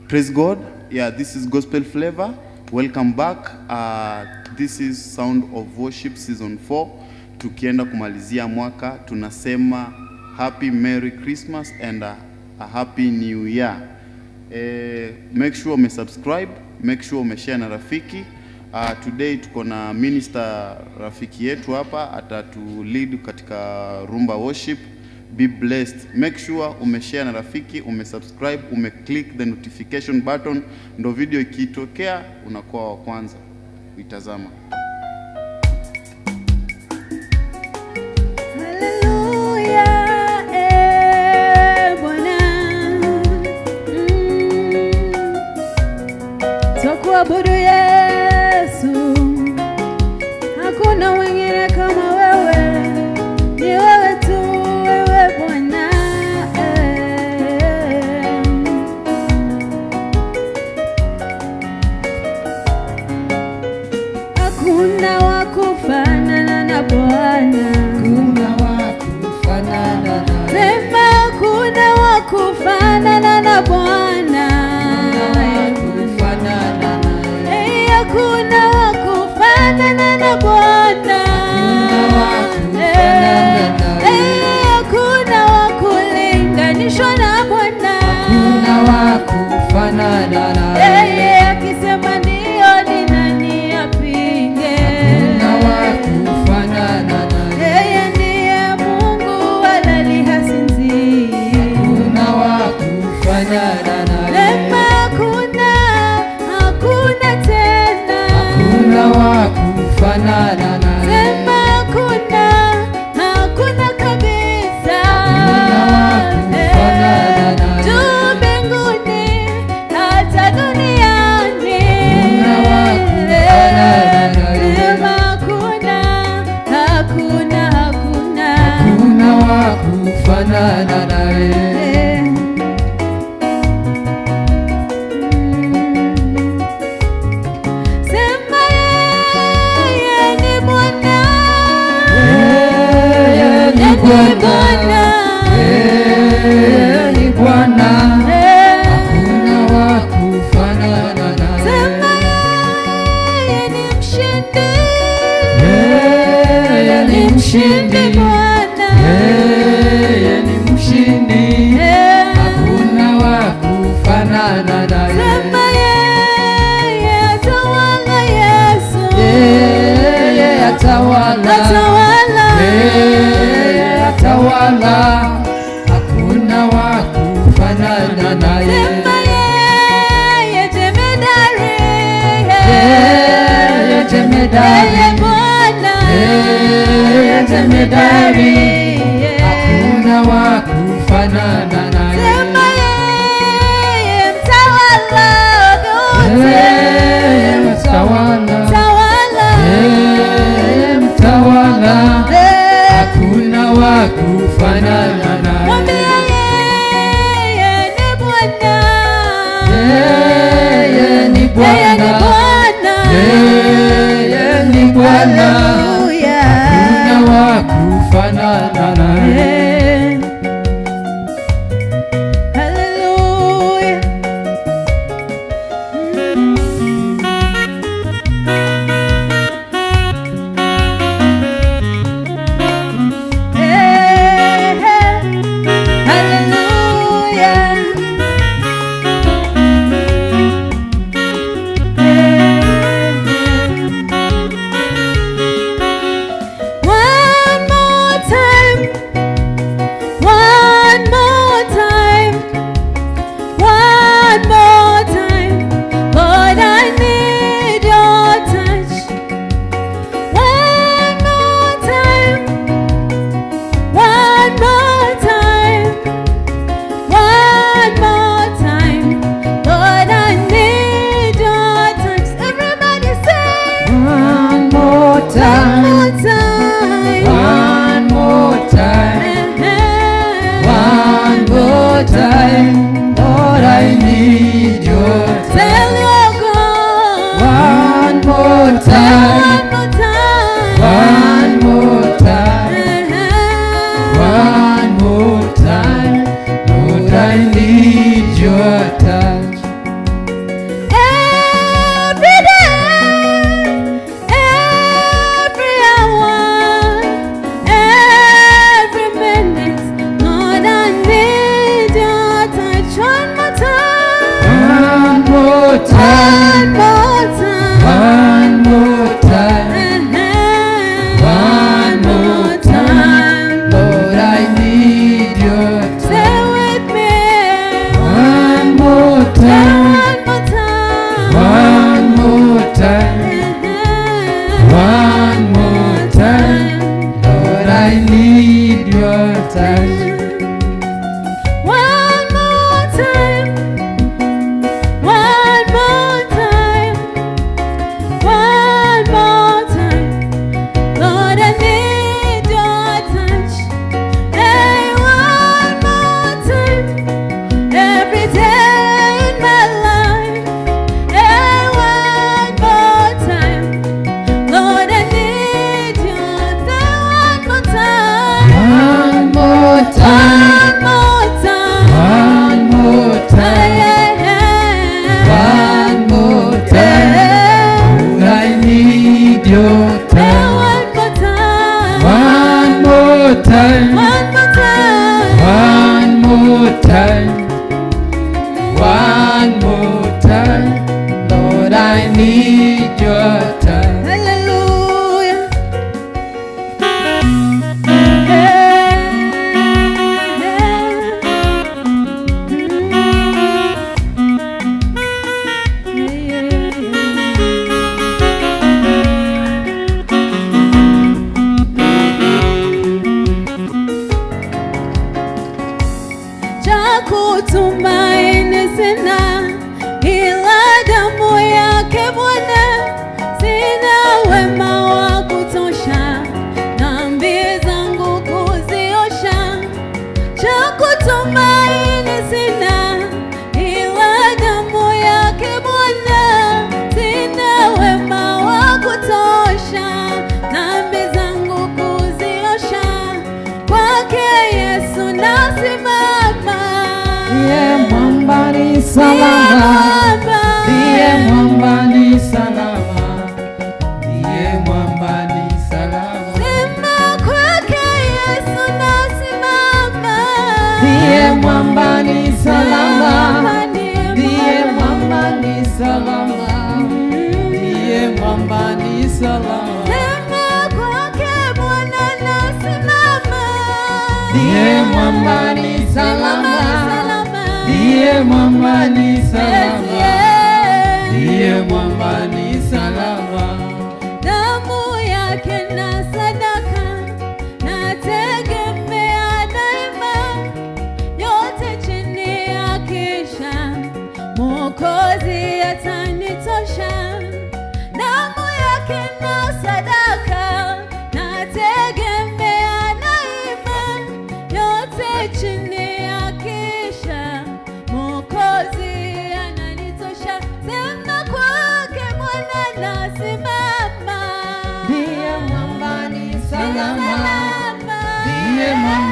Praise God. Yeah, this is Gospel Flavor. Welcome back. This is Sound of Worship Season 4. Tukienda kumalizia mwaka, tunasema Happy Merry Christmas and a Happy New Year. Make sure umesubscribe, make sure umeshare na rafiki. Today tuko na minister rafiki yetu hapa, atatu lead katika rumba worship. Be blessed. Make sure umeshare na rafiki, umesubscribe, umeclick the notification button, ndo video ikitokea unakuwa wa kwanza uitazama. Hallelujah, Bwana. Tukuabudu Yesu. Hakuna wengine kama wewe. Ni wewe tu, wewe Bwana. Hakuna wa kufanana na Bwana. Hakuna wa kufanana na Sema hakuna wa kufanana na Bwana. Hakuna wa kufanana na Bwana. Hakuna wa kulinganishwa na Bwana. Hakuna wa kufanana na yeye, akisema ndio ni nani apinge? Hakuna wa kufanana na yeye, ndiye Mungu halali hasinzii. Hakuna wa kufanana na Sema hakuna, hakuna tena. Hakuna wa kufanana na Sema hakuna, hakuna kabisa. Hakuna wa kufanana na juu mbinguni hata duniani. Hakuna wa kufanana na Sema hakuna, hakuna, hakuna. Hakuna wa kufanana na Sema yeye ni Bwana. Yeye ni Bwana. Yeye ni Bwana. Hakuna wa kufanana na Sema yeye ni mshindi. Yeye ni mshindi. Bwana. Yeye ni mshindi. Hakuna wa kufanana na Sema yeye atawala Yesu. yeye atawala. Atawala. Yeye atawala. Hakuna wa kufanana na Sema yeye jemedari. yeye jemedari. Yeye Bwana. Yeye jemedari. Hakuna wa kufanana na Sema yeye mtawala wote. yeye mtawala. Tawala. Yeye mtawala. Hakuna wa kufanana na Mwambie yeye ni Bwana. yeye ni Yeye ni Bwana. Bwana. Yeye ni Bwana. Hallelujah. Hakuna wa kufanana na Hallelujah. One more time. One more time. One more time. Lord, I need your touch. One more time. One more time. One more time. Lord, I need your touch. Everybody say, one more one time. more time. One more time. One more time. Lord, I need your touch. Tell your God. One more time. One more time. One more time. One more time. Lord, I need your touch. wanijua. Hallelujah. Cha kutumaini sina ila damu yake Bwana, sina wema wa kutosha dhambi zangu kuziosha. Cha kutumaini sina ila damu yake Bwana, sina wema wa kutosha dhambi zangu kuziosha. Kwake Yesu nasimama. Ndiye mwamba ni salama, ndiye mwamba ni salama, ndiye mwamba ni salama. Sema kwake Yesu nasimama. Ndiye mwamba ni salama, ndiye mwamba ni salama, ndiye mwamba ni salama. Sema kwake Bwana nasimama. Ndiye mwamba ni salama, ndiye mwamba ni salama, ndiye mwamba ni salama. Damu yake na sadaka nategemea daima, yote chini ya kisha Mwokozi atanitosha. Damu yake na sadaka nategemea daima, yote chini ya kisha Mwokozi ananitosha. Sema kwake Bwana nasimama. Ndiye mwamba ni salama, Salama. ndiye mwamba